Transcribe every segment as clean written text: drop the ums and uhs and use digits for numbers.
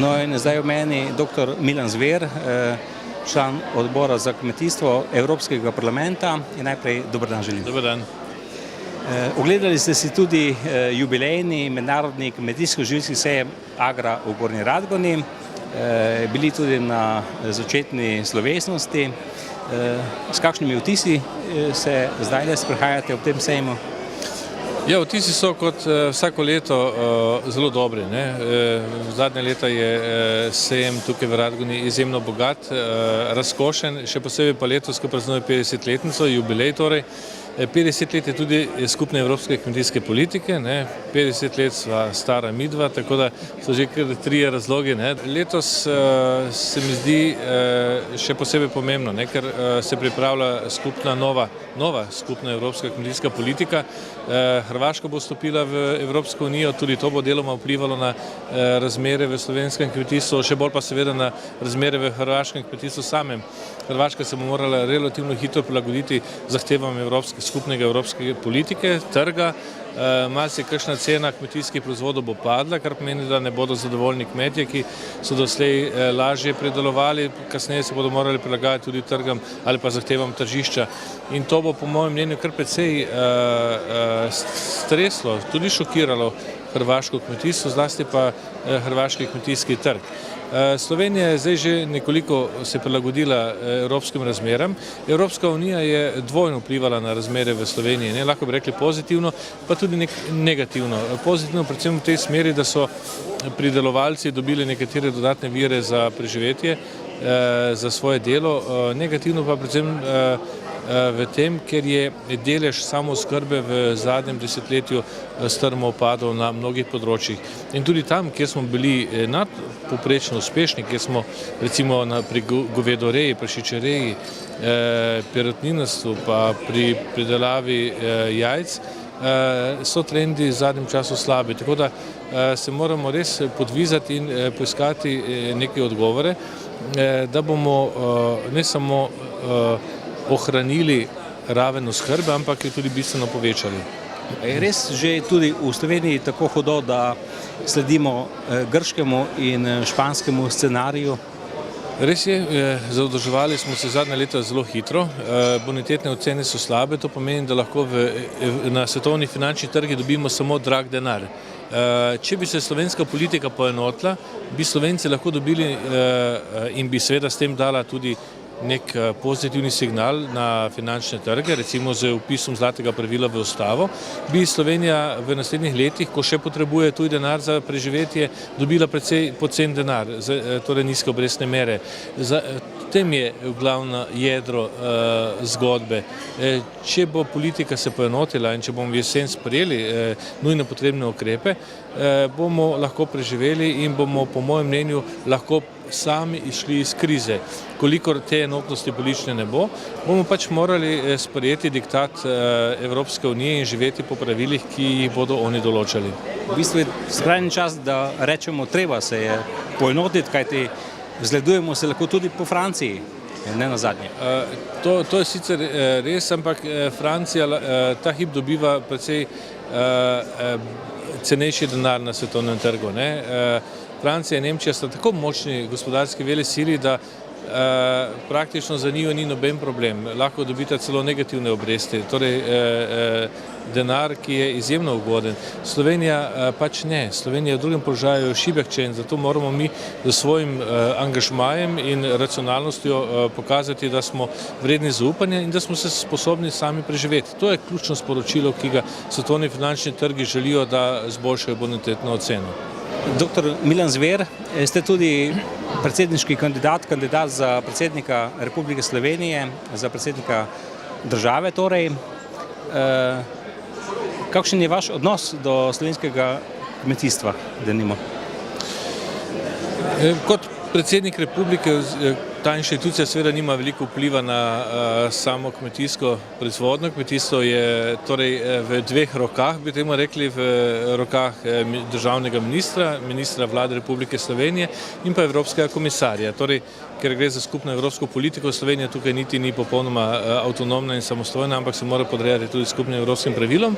No in zdaj v meni dr. Milan Zver, član odbora za kmetijstvo Evropskega parlamenta in najprej dober dan želim. Dober dan. Ogledali ste si tudi jubilejni mednarodni kmetijsko-živilski sejem Agra v Gornji Radgoni, bili tudi na začetni slovesnosti. S kakšnimi vtisi se zdaj sprehajate ob tem sejmu? Ja, vtisi so kot vsako leto zelo dobri. Zadnje leta je sejem tukaj v Radgoni izjemno bogat, razkošen, še posebej pa letos, ko praznuje 50-letnico, jubilej torej. 50 let je tudi skupne evropske kmetijske politike, 50 let sva stara midva, tako da so že kar trije razlogi. Letos se mi zdi še posebej pomembno, ker se pripravlja skupna nova skupna evropska kmetijska politika. Hrvaška bo vstopila v Evropsko unijo, tudi to bo deloma vplivalo na razmere v slovenskem kmetijstvu, še bolj pa seveda na razmere v hrvaškem kmetijstvu samem. Hrvaška se bo morala relativno hitro prilagoditi zahtevam skupnega evropske politike, trga. Malce kakšna cena kmetijskih proizvodov bo padla, kar pomeni, da ne bodo zadovoljni kmetje, ki so doslej lažje pridelovali, kasneje se bodo morali prilagajati tudi trgam ali pa zahtevam tržišča. In to bo po mojem mnenju kar precej streslo, tudi šokiralo hrvaško kmetijstvo, zlasti pa hrvaški kmetijski trg. Slovenija je zdaj že nekoliko se prilagodila evropskim razmeram. Evropska unija je dvojno vplivala na razmere v Sloveniji, lahko bi rekli pozitivno, pa tudi negativno. Pozitivno predvsem v tej smeri, da so pridelovalci dobili nekatere dodatne vire za preživetje, za svoje delo, negativno pa predvsem v tem, ker je delež samooskrbe v zadnjem desetletju strmo upadal na mnogih področjih. In tudi tam, kjer smo bili nadpovprečno uspešni, kjer smo recimo pri govedoreji, prašičereji, perutninarstvu pa pri pridelavi jajc, so trendi v zadnjem času slabi. Tako da se moramo res podvizati in poiskati neke odgovore, da bomo ne samo ohranili raven oskrbe, ampak jo tudi bistveno povečali. Je res že tudi v Sloveniji tako hudo, da sledimo grškemu in španskemu scenariju? Res je, zadolževali smo se zadnja leta zelo hitro, bonitetne ocene so slabe, to pomeni, da lahko na svetovni finančni trgi dobimo samo drag denar. Če bi se slovenska politika poenotila, bi Slovenci lahko dobili in bi seveda s tem dala tudi nek pozitivni signal na finančne trge, recimo z vpisom zlatega pravila v ustavo, bi Slovenija v naslednjih letih, ko še potrebuje tuj denar za preživetje, dobila precej pocen denar, torej nizke obrestne mere. Tem je glavno jedro zgodbe. Če bo politika se poenotila in če bomo v jesen sprejeli nujno potrebne ukrepe, bomo lahko preživeli in bomo po mojem mnenju lahko sami išli iz krize. Kolikor te enotnosti politične ne bo, bomo pač morali sprejeti diktat Evropske unije in živeti po pravilih, ki jih bodo oni določali. V bistvu je skrajni čas, da rečemo, treba se je poenotiti, kajti zgledujemo se lahko tudi po Franciji, ne nazadnje. To je sicer res, ampak Francija ta hip dobiva precej cenejši denar na svetovnem trgu. Francija in Nemčija sta tako močni gospodarski velesili, da praktično za njih ni noben problem. Lahko dobita celo negativne obresti, torej denar, ki je izjemno ugoden. Slovenija pač ne. Slovenija v drugem položaju šibek člen, zato moramo mi z svojim angažmajem in racionalnostjo pokazati, da smo vredni zaupanja in da smo se sposobni sami preživeti. To je ključno sporočilo, ki ga svetovni finančni trgi želijo, da zboljšajo bonitetno oceno. Dr. Milan Zver, ste tudi predsedniški kandidat za predsednika Republike Slovenije, za predsednika države torej. Kakšen je vaš odnos do slovenskega kmetijstva, denimo? Kot predsednik Republike ta inštitucija seveda nima veliko vpliva na samo kmetijsko proizvodnjo. Kmetijstvo je torej v dveh rokah, bi temu rekli, v rokah državnega ministra Vlade Republike Slovenije in pa Evropskega komisarja. Torej, ker gre za skupno evropsko politiko, Slovenija tukaj niti ni popolnoma avtonomna in samostojna, ampak se mora podrejati tudi skupnim evropskim pravilom.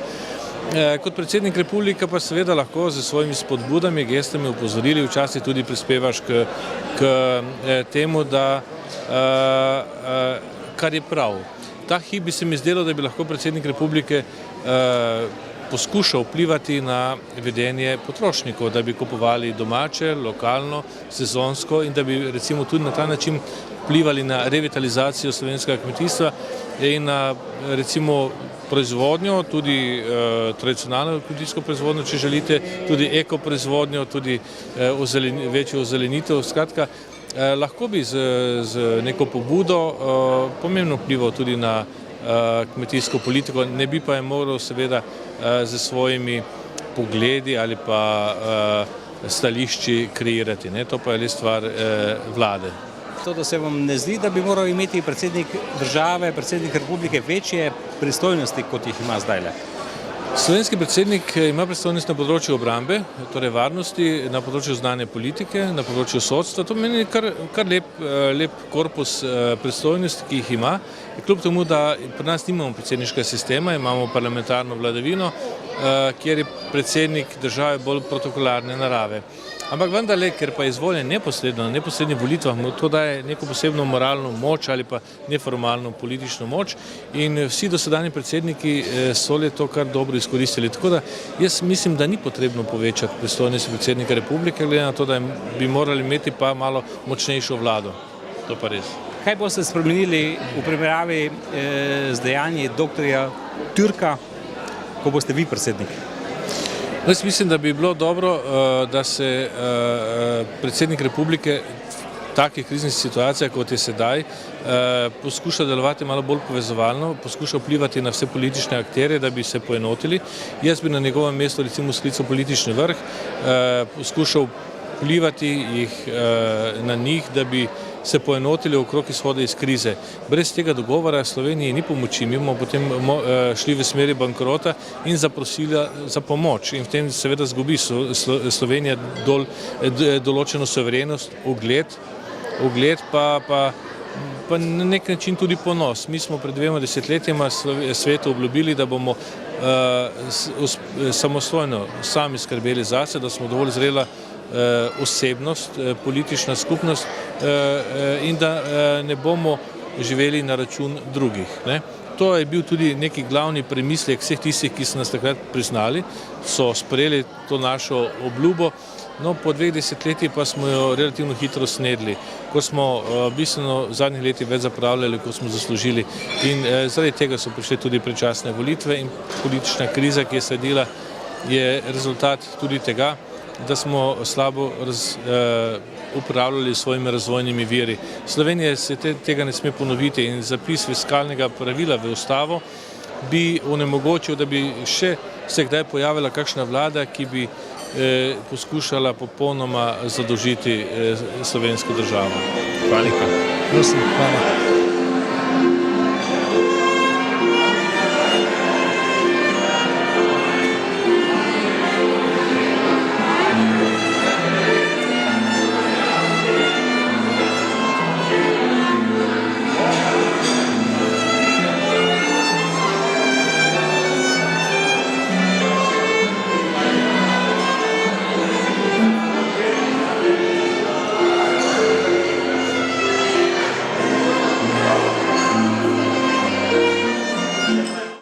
Kot predsednik republike pa seveda lahko z svojimi spodbudami, gestami, opozorili včasih tudi prispevaš k temu, da kar je prav. Ta hip bi se mi zdelo, da bi lahko predsednik republike poskušal vplivati na vedenje potrošnikov, da bi kupovali domače, lokalno, sezonsko in da bi recimo tudi na ta način vplivali na revitalizacijo slovenskega kmetijstva in na recimo proizvodnjo, tudi tradicionalno kmetijsko proizvodnjo, če želite, tudi eko proizvodnjo, tudi večjo ozelenitev. Skratka, lahko bi z neko pobudo pomembno vplival tudi na kmetijsko politiko, ne bi pa je moral seveda z svojimi pogledi ali pa stališči kreirati. To pa je le stvar vlade. To, da se vam ne zdi, da bi moral imeti predsednik države, predsednik republike večje pristojnosti, kot jih ima zdajle? Slovenski predsednik ima pristojnost na področju obrambe, torej varnosti, na področju zunanje politike, na področju sodstva. To meni kar lep korpus pristojnosti, ki jih ima. Kljub temu, da pri nas nimamo predsedniškega sistema, imamo parlamentarno vladavino, kjer je predsednik države bolj protokolarne narave. Ampak vendarle, ker pa je izvoljen neposredno, na neposrednih volitvah, mu to daje neko posebno moralno moč ali pa neformalno politično moč in vsi dosedanji predsedniki so le to kar dobro izkoristili. Tako da jaz mislim, da ni potrebno povečati pristojnosti predsednika republike, glede na to, da bi morali imeti pa malo močnejšo vlado. To pa res. Kaj boste spremenili v primerjavi z dejanji doktorja Türka, ko boste vi predsednik? Jaz mislim, da bi bilo dobro, da se predsednik republike v takih kriznih situacijah, kot je sedaj, poskuša delovati malo bolj povezovalno, poskuša vplivati na vse politične akterje, da bi se poenotili. Jaz bi na njegovem mestu recimo sklical politični vrh, poskušal vplivati na njih, da bi se poenotili okrog izhoda iz krize. Brez tega dogovora Sloveniji ni pomoči, mi bomo potem šli v smeri bankrota in zaprosili za pomoč. In v tem seveda zgubi Slovenija določeno suverenost, ugled pa na nek način tudi ponos. Mi smo pred 2 desetletjema svetu obljubili, da bomo samostojno sami skrbeli zase, da smo dovolj zrela osebnost, politična skupnost in da ne bomo živeli na račun drugih. To je bil tudi neki glavni premislek vseh tistih, ki so nas takrat priznali, so sprejeli to našo obljubo, no po 2 desetletji pa smo jo relativno hitro snedli, ko smo bistveno v zadnjih letih več zapravljali, kot smo zaslužili in zaradi tega so prišle tudi predčasne volitve in politična kriza, ki je sledila, je rezultat tudi tega, da smo slabo upravljali s svojimi razvojnimi viri. Slovenija se tega ne sme ponoviti in zapis fiskalnega pravila v ustavo bi onemogočil, da bi še se kdaj pojavila kakšna vlada, ki bi poskušala popolnoma zadolžiti slovensko državo. Hvala lepa. Prosim, hvala.